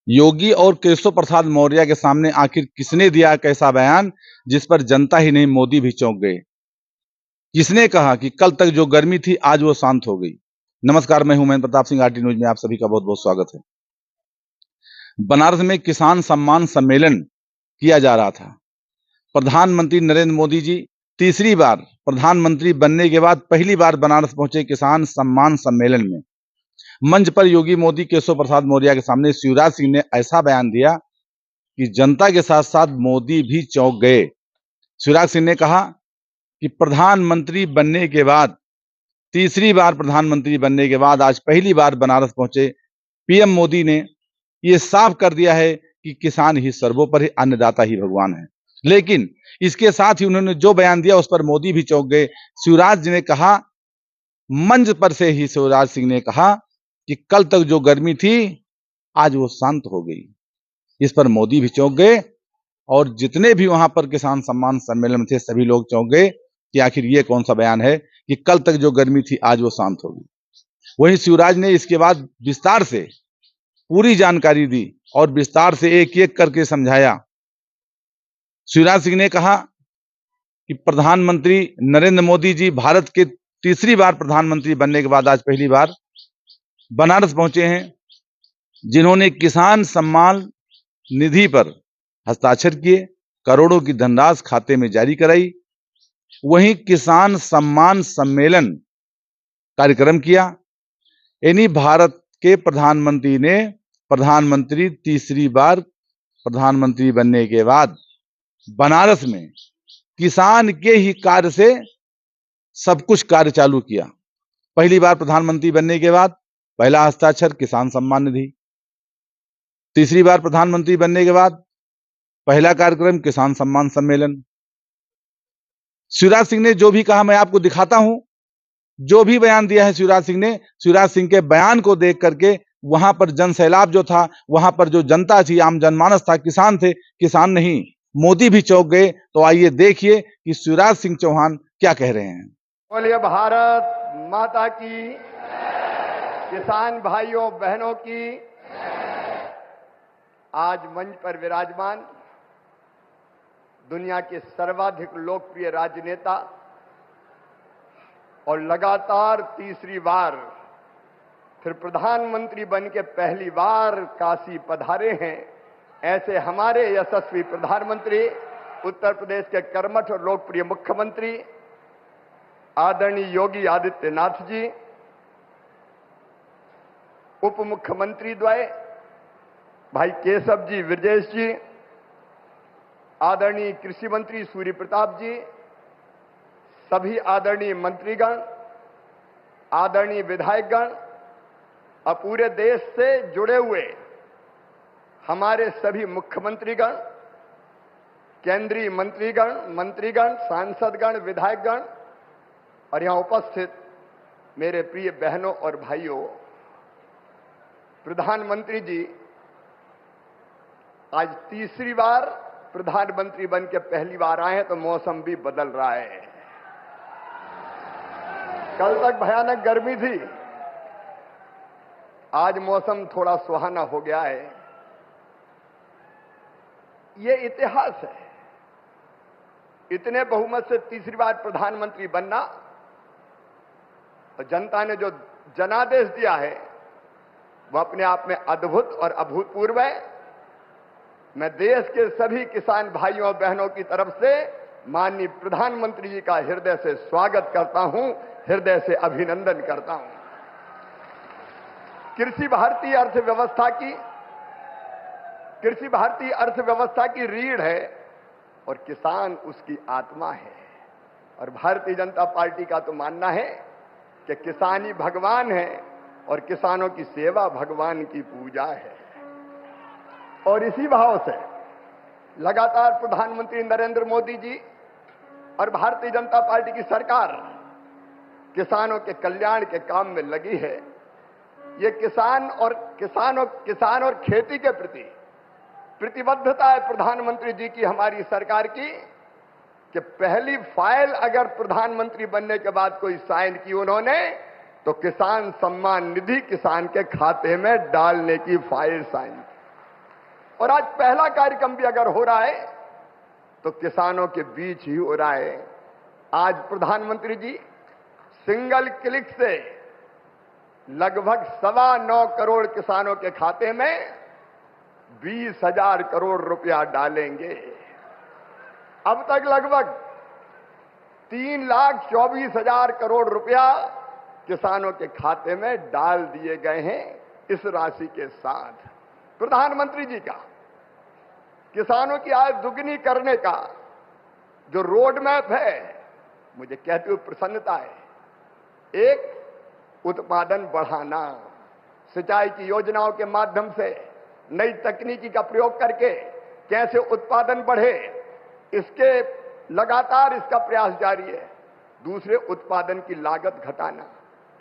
योगी और केशव प्रसाद मौर्य के सामने आखिर किसने दिया एक ऐसा बयान जिस पर जनता ही नहीं मोदी भी चौंक गए। किसने कहा कि कल तक जो गर्मी थी आज वो शांत हो गई। नमस्कार, मैं हूं महेंद्र प्रताप सिंह, आरटी न्यूज में आप सभी का बहुत बहुत स्वागत है। बनारस में किसान सम्मान सम्मेलन किया जा रहा था। प्रधानमंत्री नरेंद्र मोदी जी तीसरी बार प्रधानमंत्री बनने के बाद पहली बार बनारस पहुंचे किसान सम्मान सम्मेलन में। मंच पर योगी मोदी केशव प्रसाद मौर्य के सामने शिवराज सिंह ने ऐसा बयान दिया कि जनता के साथ साथ मोदी भी चौंक गए। शिवराज सिंह ने कहा कि प्रधानमंत्री बनने के बाद तीसरी बार प्रधानमंत्री बनने के बाद आज पहली बार बनारस पहुंचे पीएम मोदी ने ये साफ कर दिया है कि किसान ही सर्वोपरि, अन्नदाता ही भगवान है। लेकिन इसके साथ ही उन्होंने जो बयान दिया उस पर मोदी भी चौंक गए। शिवराज जी ने कहा, मंच पर से ही शिवराज सिंह ने कहा कि कल तक जो गर्मी थी आज वो शांत हो गई। इस पर मोदी भी चौंक गए और जितने भी वहां पर किसान सम्मान सम्मेलन में थे सभी लोग चौंक गए कि आखिर ये कौन सा बयान है कि कल तक जो गर्मी थी आज वो शांत हो गई। वहीं शिवराज ने इसके बाद विस्तार से पूरी जानकारी दी और विस्तार से एक एक करके समझाया। शिवराज सिंह ने कहा कि प्रधानमंत्री नरेंद्र मोदी जी भारत के तीसरी बार प्रधानमंत्री बनने के बाद आज पहली बार बनारस पहुंचे हैं, जिन्होंने किसान सम्मान निधि पर हस्ताक्षर किए, करोड़ों की धनराशि खाते में जारी कराई। वहीं किसान सम्मान सम्मेलन कार्यक्रम किया। यानी भारत के प्रधानमंत्री ने प्रधानमंत्री तीसरी बार प्रधानमंत्री बनने के बाद बनारस में किसान के ही कार्य से सब कुछ कार्य चालू किया। पहली बार प्रधानमंत्री बनने के बाद पहला हस्ताक्षर किसान सम्मान निधि, तीसरी बार प्रधानमंत्री बनने के बाद पहला कार्यक्रम किसान सम्मान सम्मेलन। शिवराज सिंह ने जो भी कहा मैं आपको दिखाता हूं, जो भी बयान दिया है शिवराज सिंह ने, शिवराज सिंह के बयान को देख करके वहां पर जन सैलाब जो था, वहां पर जो जनता थी, आम जनमानस था, किसान थे, किसान नहीं मोदी भी चौंक गए। तो आइए देखिए कि शिवराज सिंह चौहान क्या कह रहे हैं। बोलिए भारत माता की, किसान भाइयों बहनों की। आज मंच पर विराजमान दुनिया के सर्वाधिक लोकप्रिय राजनेता और लगातार तीसरी बार फिर प्रधानमंत्री बन के पहली बार काशी पधारे हैं, ऐसे हमारे यशस्वी प्रधानमंत्री, उत्तर प्रदेश के कर्मठ और लोकप्रिय मुख्यमंत्री आदरणीय योगी आदित्यनाथ जी, उप मुख्यमंत्री द्वय भाई केशव जी ब्रजेश जी, आदरणीय कृषि मंत्री सूर्य प्रताप जी, सभी आदरणीय मंत्रीगण, आदरणीय विधायकगण और पूरे देश से जुड़े हुए हमारे सभी मुख्यमंत्रीगण, केंद्रीय मंत्रीगण, सांसदगण, विधायकगण और यहां उपस्थित मेरे प्रिय बहनों और भाइयों। प्रधानमंत्री जी आज तीसरी बार प्रधानमंत्री बन के पहली बार आए हैं, तो मौसम भी बदल रहा है। कल तक भयानक गर्मी थी, आज मौसम थोड़ा सुहाना हो गया है। ये इतिहास है, इतने बहुमत से तीसरी बार प्रधानमंत्री बनना। और जनता ने जो जनादेश दिया है वो अपने आप में अद्भुत और अभूतपूर्व है। मैं देश के सभी किसान भाइयों और बहनों की तरफ से माननीय प्रधानमंत्री जी का हृदय से स्वागत करता हूं, हृदय से अभिनंदन करता हूं। कृषि भारतीय अर्थव्यवस्था की रीढ़ है और किसान उसकी आत्मा है। और भारतीय जनता पार्टी का तो मानना है कि किसान ही भगवान है और किसानों की सेवा भगवान की पूजा है। और इसी भाव से लगातार प्रधानमंत्री नरेंद्र मोदी जी और भारतीय जनता पार्टी की सरकार किसानों के कल्याण के काम में लगी है। ये किसान और खेती के प्रति प्रतिबद्धता है प्रधानमंत्री जी की, हमारी सरकार की, कि पहली फाइल अगर प्रधानमंत्री बनने के बाद कोई साइन की उन्होंने, तो किसान सम्मान निधि किसान के खाते में डालने की फाइल साइन की। और आज पहला कार्यक्रम भी अगर हो रहा है तो किसानों के बीच ही हो रहा है। आज प्रधानमंत्री जी सिंगल क्लिक से लगभग 9.25 करोड़ किसानों के खाते में 20,000 करोड़ रुपया डालेंगे। अब तक लगभग 3,24,000 करोड़ रुपया किसानों के खाते में डाल दिए गए हैं। इस राशि के साथ प्रधानमंत्री जी का किसानों की आय दुगनी करने का जो रोड मैप है, मुझे कहते हुए प्रसन्नता है। एक, उत्पादन बढ़ाना, सिंचाई की योजनाओं के माध्यम से नई तकनीकी का प्रयोग करके कैसे उत्पादन बढ़े, इसके लगातार इसका प्रयास जारी है। दूसरे, उत्पादन की लागत घटाना।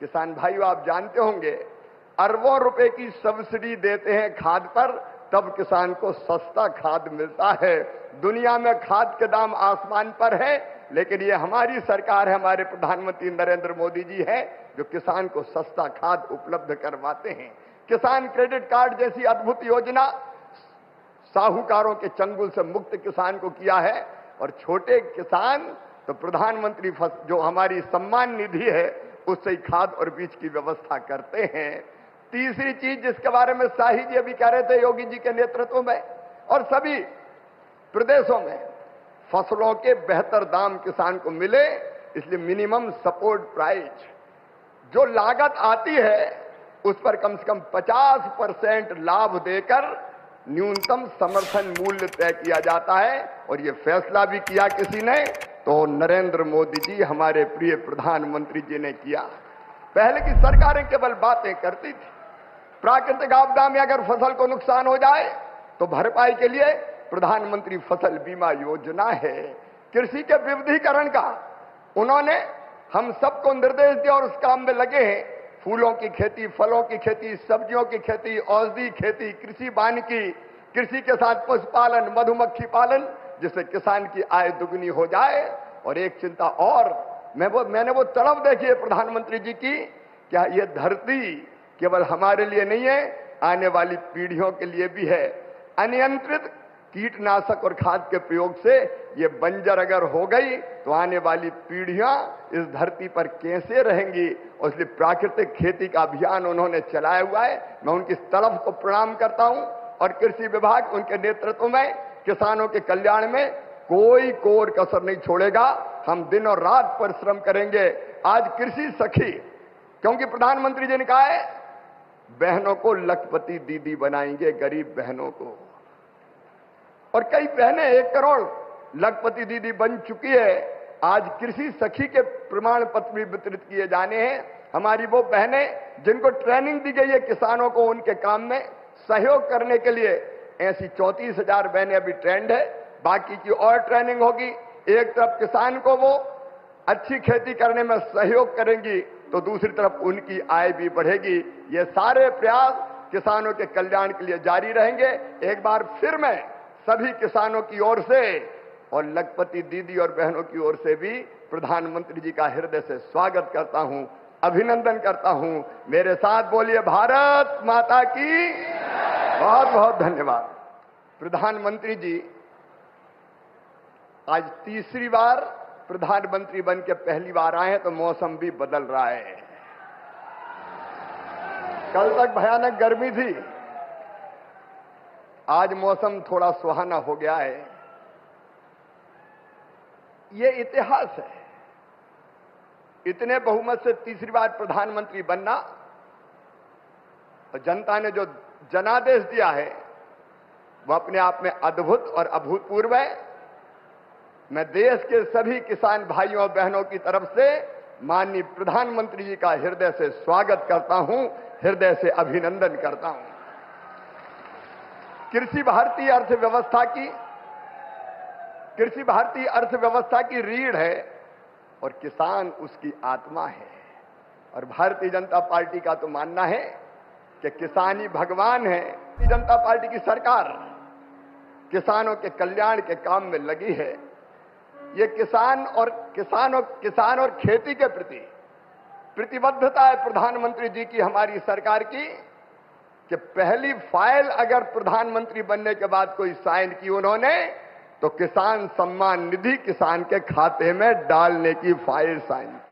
किसान भाइयों, आप जानते होंगे अरबों रुपए की सब्सिडी देते हैं खाद पर, तब किसान को सस्ता खाद मिलता है। दुनिया में खाद के दाम आसमान पर है, लेकिन ये हमारी सरकार है, हमारे प्रधानमंत्री नरेंद्र मोदी जी हैं जो किसान को सस्ता खाद उपलब्ध करवाते हैं। किसान क्रेडिट कार्ड जैसी अद्भुत योजना साहूकारों के चंगुल से मुक्त किसान को किया है। और छोटे किसान तो प्रधानमंत्री जो हमारी सम्मान निधि है उससे ही खाद और बीज की व्यवस्था करते हैं। तीसरी चीज जिसके बारे में शाही जी अभी कह रहे थे, योगी जी के नेतृत्व में और सभी प्रदेशों में फसलों के बेहतर दाम किसान को मिले, इसलिए मिनिमम सपोर्ट प्राइस जो लागत आती है उस पर कम से कम 50% लाभ देकर न्यूनतम समर्थन मूल्य तय किया जाता है। और ये फैसला भी किया किसी ने तो नरेंद्र मोदी जी, हमारे प्रिय प्रधानमंत्री जी ने किया। पहले की सरकारें केवल बातें करती थी। प्राकृतिक आपदा में अगर फसल को नुकसान हो जाए तो भरपाई के लिए प्रधानमंत्री फसल बीमा योजना है। कृषि के विविधीकरण का उन्होंने हम सबको निर्देश दिया और उस काम में लगे हैं। फूलों की खेती, फलों की खेती, सब्जियों की खेती, औषधि खेती, कृषि वानिकी, कृषि के साथ पशुपालन, मधुमक्खी पालन, जिससे किसान की आय दुगनी हो जाए। और एक चिंता और, मैंने वो तड़प देखी है प्रधानमंत्री जी की, क्या ये धरती केवल हमारे लिए नहीं है, आने वाली पीढ़ियों के लिए भी है। अनियंत्रित कीटनाशक और खाद के प्रयोग से ये बंजर अगर हो गई तो आने वाली पीढ़ियां इस धरती पर कैसे रहेंगी। और इसलिए प्राकृतिक खेती का अभियान उन्होंने चलाया हुआ है। मैं उनकी इस तड़फ को प्रणाम करता हूं। और कृषि विभाग उनके नेतृत्व में किसानों के कल्याण में कोई कोर कसर नहीं छोड़ेगा। हम दिन और रात परिश्रम करेंगे। आज कृषि सखी, क्योंकि प्रधानमंत्री जी ने कहा है बहनों को लखपति दीदी बनाएंगे, गरीब बहनों को। और कई बहनें 1 करोड़ लखपति दीदी बन चुकी है। आज कृषि सखी के प्रमाण पत्र भी वितरित किए जाने हैं। हमारी वो बहनें जिनको ट्रेनिंग दी गई है किसानों को उनके काम में सहयोग करने के लिए, ऐसी 34,000 बहनें अभी ट्रेंड है। बाकी की और ट्रेनिंग होगी। एक तरफ किसान को वो अच्छी खेती करने में सहयोग करेंगी तो दूसरी तरफ उनकी आय भी बढ़ेगी। ये सारे प्रयास किसानों के कल्याण के लिए जारी रहेंगे। एक बार फिर मैं सभी किसानों की ओर से और लखपति दीदी और बहनों की ओर से भी प्रधानमंत्री जी का हृदय से स्वागत करता हूं, अभिनंदन करता हूं। मेरे साथ बोलिए भारत माता की। बहुत बहुत धन्यवाद। प्रधानमंत्री जी आज तीसरी बार प्रधानमंत्री बन के पहली बार आए हैं तो मौसम भी बदल रहा है। कल तक भयानक गर्मी थी, आज मौसम थोड़ा सुहाना हो गया है। ये इतिहास है। इतने बहुमत से तीसरी बार प्रधानमंत्री बनना और जनता ने जो जनादेश दिया है वो अपने आप में अद्भुत और अभूतपूर्व है। मैं देश के सभी किसान भाइयों और बहनों की तरफ से माननीय प्रधानमंत्री जी का हृदय से स्वागत करता हूं, हृदय से अभिनंदन करता हूं। कृषि भारतीय अर्थव्यवस्था की रीढ़ है और किसान उसकी आत्मा है। और भारतीय जनता पार्टी का तो मानना है कि किसान ही भगवान है। भारतीय जनता पार्टी की सरकार किसानों के कल्याण के काम में लगी है। ये किसान और खेती के प्रति प्रतिबद्धता है प्रधानमंत्री जी की, हमारी सरकार की। कि पहली फाइल अगर प्रधानमंत्री बनने के बाद कोई साइन की उन्होंने, तो किसान सम्मान निधि किसान के खाते में डालने की फाइल साइन।